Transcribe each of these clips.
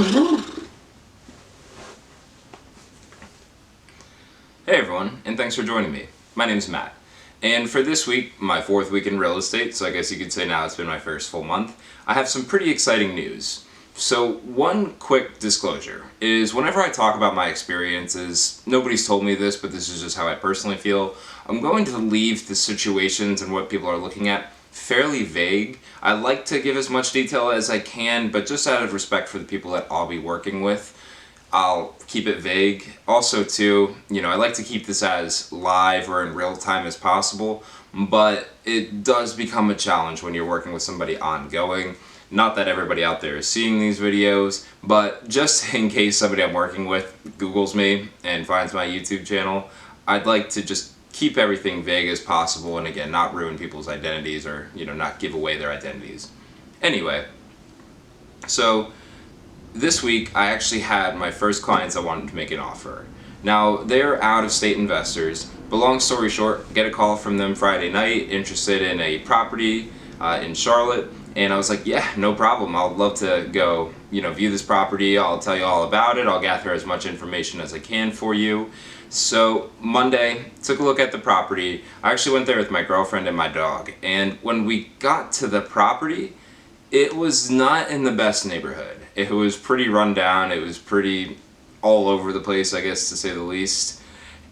Hey everyone, and thanks for joining me. My name's Matt, and for this week, my 4th week in real estate, so I guess you could say now it's been my first full month, I have some pretty exciting news. So one quick disclosure is whenever I talk about my experiences, nobody's told me this, but this is just how I personally feel, I'm going to leave the situations and what people are looking at fairly vague. I like to give as much detail as I can, but just out of respect for the people that I'll be working with, I'll keep it vague. Also too, I like to keep this as live or in real time as possible, but it does become a challenge when you're working with somebody ongoing. Not that everybody out there is seeing these videos, but just in case somebody I'm working with Googles me and finds my YouTube channel, I'd like to just keep everything vague as possible and again, not ruin people's identities or, not give away their identities. Anyway, so this week I actually had my first clients I wanted to make an offer. Now, they're out-of-state investors, but long story short, get a call from them Friday night, interested in a property in Charlotte, and I was like, yeah, no problem, I'd love to go, view this property, I'll tell you all about it, I'll gather as much information as I can for you. So Monday, took a look at the property. I actually went there with my girlfriend and my dog, and when we got to the property, it was not in the best neighborhood. It was pretty run down, it was pretty all over the place, I guess to say the least.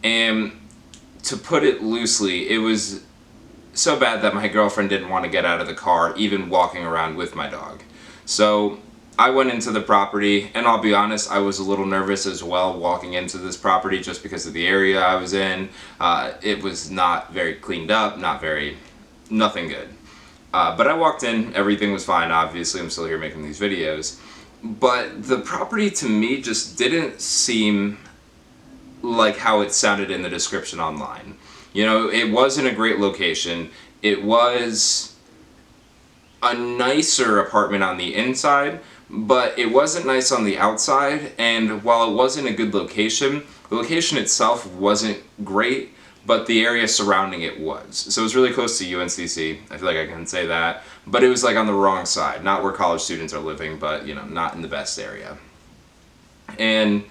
And to put it loosely, it was so bad that my girlfriend didn't want to get out of the car, even walking around with my dog. So I went into the property, and I'll be honest, I was a little nervous as well walking into this property just because of the area I was in. It was not very cleaned up, nothing good. But I walked in, everything was fine, obviously I'm still here making these videos. But the property to me just didn't seem like how it sounded in the description online. It wasn't a great location. It was a nicer apartment on the inside, but it wasn't nice on the outside, and while it wasn't a good location, the location itself wasn't great, but the area surrounding it was. So it was really close to UNCC, I feel like I can say that, but it was like on the wrong side, not where college students are living, but not in the best area. And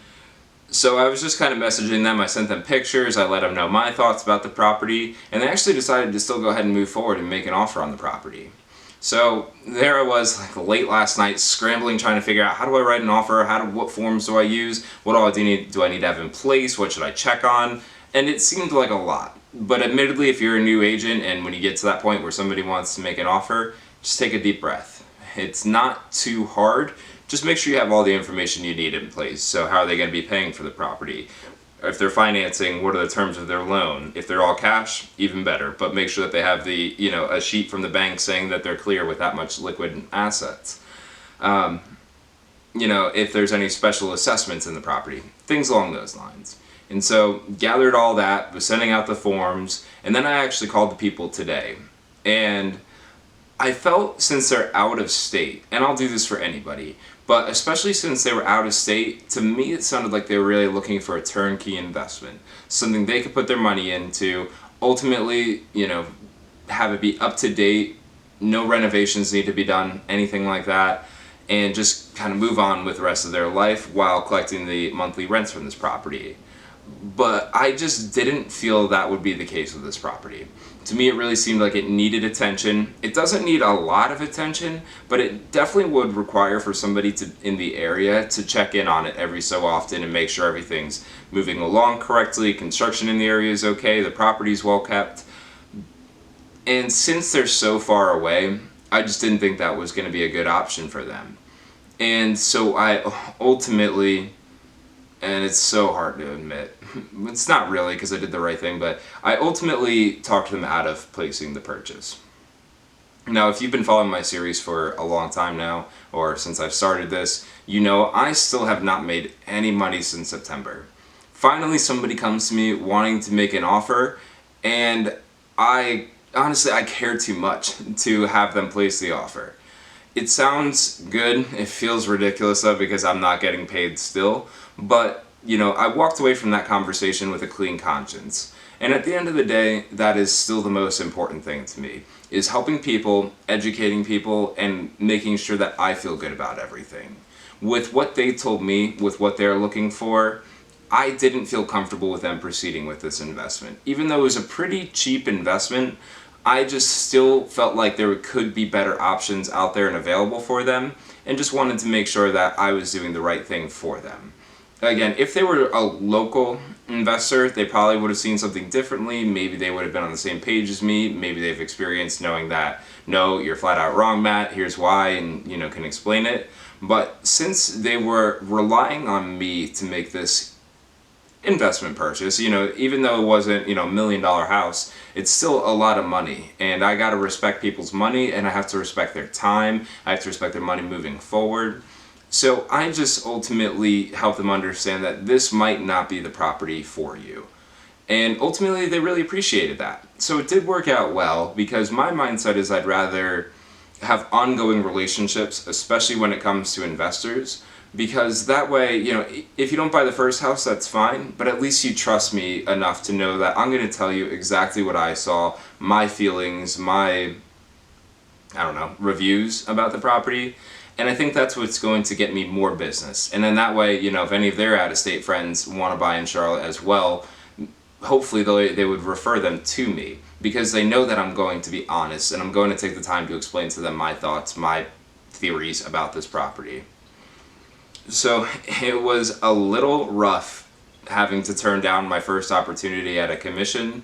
so I was just kind of messaging them, I sent them pictures, I let them know my thoughts about the property, and they actually decided to still go ahead and move forward and make an offer on the property. So there I was, late last night, scrambling, trying to figure out how do I write an offer, what forms do I use, what do I need to have in place, what should I check on, and it seemed like a lot. But admittedly, if you're a new agent and when you get to that point where somebody wants to make an offer, just take a deep breath. It's not too hard, just make sure you have all the information you need in place. So how are they going to be paying for the property? If they're financing, what are the terms of their loan? If they're all cash, even better, but make sure that they have the, a sheet from the bank saying that they're clear with that much liquid assets. If there's any special assessments in the property, things along those lines. And so gathered all that, was sending out the forms, and then I actually called the people today. And I felt, since they're out of state, and I'll do this for anybody, but especially since they were out of state, to me it sounded like they were really looking for a turnkey investment. Something they could put their money into, ultimately, have it be up to date, no renovations need to be done, anything like that, and just kind of move on with the rest of their life while collecting the monthly rents from this property. But I just didn't feel that would be the case with this property. To me, it really seemed like it needed attention. It doesn't need a lot of attention, but it definitely would require for somebody in the area to check in on it every so often and make sure everything's moving along correctly, construction in the area is okay, the property's well kept. And since they're so far away, I just didn't think that was going to be a good option for them. And so I ultimately, and it's so hard to admit, it's not really because I did the right thing, but I ultimately talked them out of placing the purchase. Now, if you've been following my series for a long time now, or since I've started this, I still have not made any money since September. Finally, somebody comes to me wanting to make an offer, and I care too much to have them place the offer. It sounds good, it feels ridiculous though because I'm not getting paid still, but I walked away from that conversation with a clean conscience. And at the end of the day, that is still the most important thing to me, is helping people, educating people, and making sure that I feel good about everything. with what they told me, with what they're looking for, I didn't feel comfortable with them proceeding with this investment. Even though it was a pretty cheap investment, I just still felt like there could be better options out there and available for them, and just wanted to make sure that I was doing the right thing for them. Again, if they were a local investor, they probably would have seen something differently. Maybe they would have been on the same page as me. Maybe they've experienced knowing that, no, you're flat out wrong, Matt, here's why, and can explain it. But since they were relying on me to make this investment purchase, even though it wasn't, $1 million house, it's still a lot of money, and I gotta respect people's money, and I have to respect their time, I have to respect their money moving forward. So I just ultimately help them understand that this might not be the property for you. And ultimately they really appreciated that. So it did work out well, because my mindset is I'd rather have ongoing relationships, especially when it comes to investors, because that way, if you don't buy the first house, that's fine, but at least you trust me enough to know that I'm going to tell you exactly what I saw, my feelings, my, reviews about the property. And I think that's what's going to get me more business. And then that way, if any of their out-of-state friends want to buy in Charlotte as well, hopefully they would refer them to me, because they know that I'm going to be honest and I'm going to take the time to explain to them my thoughts, my theories about this property. So it was a little rough having to turn down my first opportunity at a commission,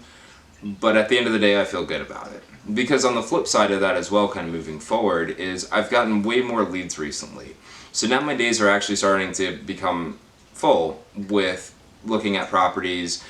but at the end of the day I feel good about it. Because on the flip side of that as well, kind of moving forward, is I've gotten way more leads recently. So now my days are actually starting to become full with looking at properties,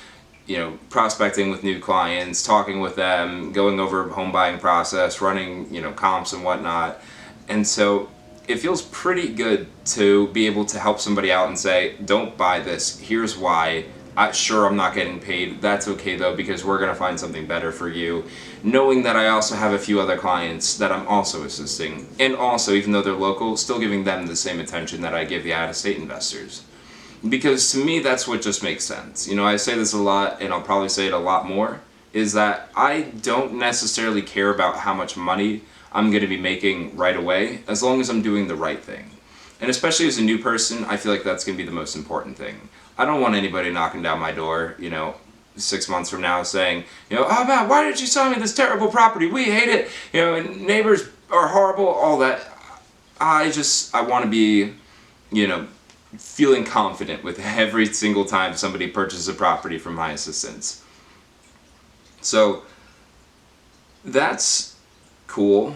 prospecting with new clients, talking with them, going over home buying process, running, comps and whatnot. And so it feels pretty good to be able to help somebody out and say, don't buy this, here's why. Sure, I'm not getting paid, that's okay though, because we're going to find something better for you. Knowing that I also have a few other clients that I'm also assisting, and also, even though they're local, still giving them the same attention that I give the out-of-state investors. Because to me, that's what just makes sense. I say this a lot, and I'll probably say it a lot more, is that I don't necessarily care about how much money I'm going to be making right away, as long as I'm doing the right thing. And especially as a new person, I feel like that's going to be the most important thing. I don't want anybody knocking down my door, 6 months from now saying, oh Matt, why did you sell me this terrible property? We hate it, and neighbors are horrible, all that. I want to be, feeling confident with every single time somebody purchases a property from my assistance. So that's cool.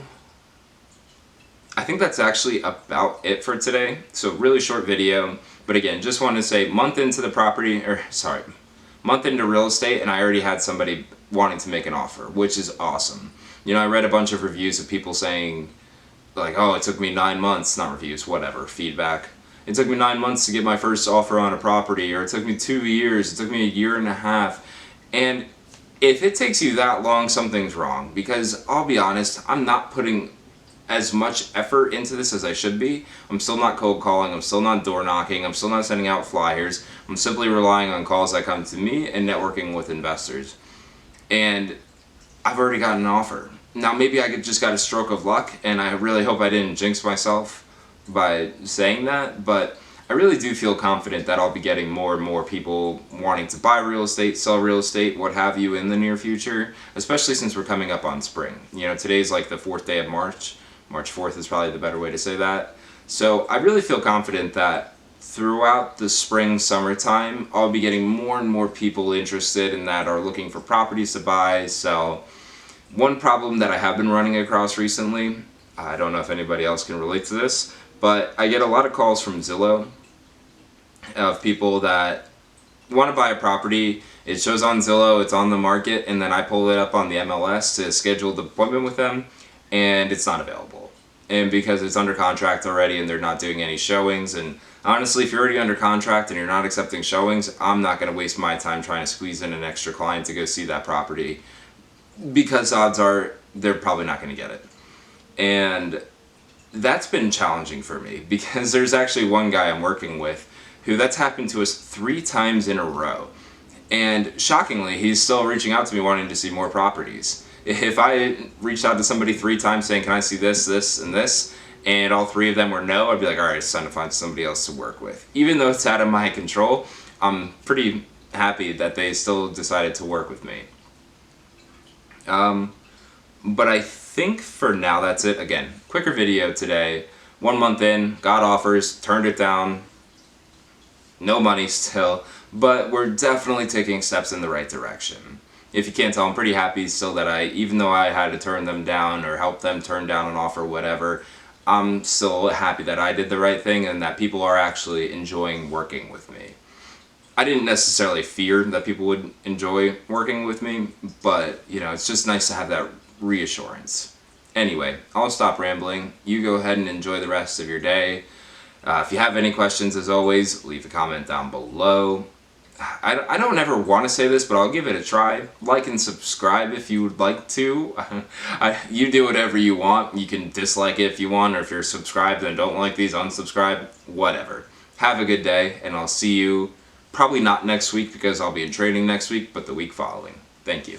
I think that's actually about it for today. So really short video, but again, just wanted to say month into real estate, and I already had somebody wanting to make an offer, which is awesome. I read a bunch of reviews of people saying like, oh, it took me 9 months, not reviews, whatever, feedback. It took me 9 months to get my first offer on a property, or it took me 2 years, it took me 1.5 years. And if it takes you that long, something's wrong, because I'll be honest, I'm not putting as much effort into this as I should be. I'm still not cold calling, I'm still not door knocking, I'm still not sending out flyers. I'm simply relying on calls that come to me and networking with investors. And I've already gotten an offer. Now maybe I just got a stroke of luck, and I really hope I didn't jinx myself by saying that, but I really do feel confident that I'll be getting more and more people wanting to buy real estate, sell real estate, what have you, in the near future, especially since we're coming up on spring. Today's like the 4th day of March. March 4th is probably the better way to say that. So I really feel confident that throughout the spring, summertime, I'll be getting more and more people interested in that, are looking for properties to buy, sell. One problem that I have been running across recently, I don't know if anybody else can relate to this, but I get a lot of calls from Zillow of people that want to buy a property. It shows on Zillow, it's on the market, and then I pull it up on the MLS to schedule the appointment with them, and it's not available. And because it's under contract already and they're not doing any showings, and honestly, if you're already under contract and you're not accepting showings, I'm not going to waste my time trying to squeeze in an extra client to go see that property, because odds are they're probably not going to get it. And that's been challenging for me, because there's actually one guy I'm working with who that's happened to us 3 times in a row. And shockingly, he's still reaching out to me wanting to see more properties. If I reached out to somebody 3 times saying, can I see this, this, and this, and all 3 of them were no, I'd be like, alright, it's time to find somebody else to work with. Even though it's out of my control, I'm pretty happy that they still decided to work with me. But I think for now that's it. Again, quicker video today. 1 month in, got offers, turned it down. No money still, but we're definitely taking steps in the right direction. If you can't tell, I'm pretty happy still that even though I had to turn them down or help them turn down an offer, whatever, I'm still happy that I did the right thing and that people are actually enjoying working with me. I didn't necessarily fear that people would enjoy working with me, but, you know, it's just nice to have that reassurance. Anyway, I'll stop rambling. You go ahead and enjoy the rest of your day. If you have any questions, as always, leave a comment down below. I don't ever want to say this, but I'll give it a try. Like and subscribe if you would like to. You do whatever you want. You can dislike it if you want, or if you're subscribed and don't like these, unsubscribe. Whatever. Have a good day, and I'll see you probably not next week because I'll be in training next week, but the week following. Thank you.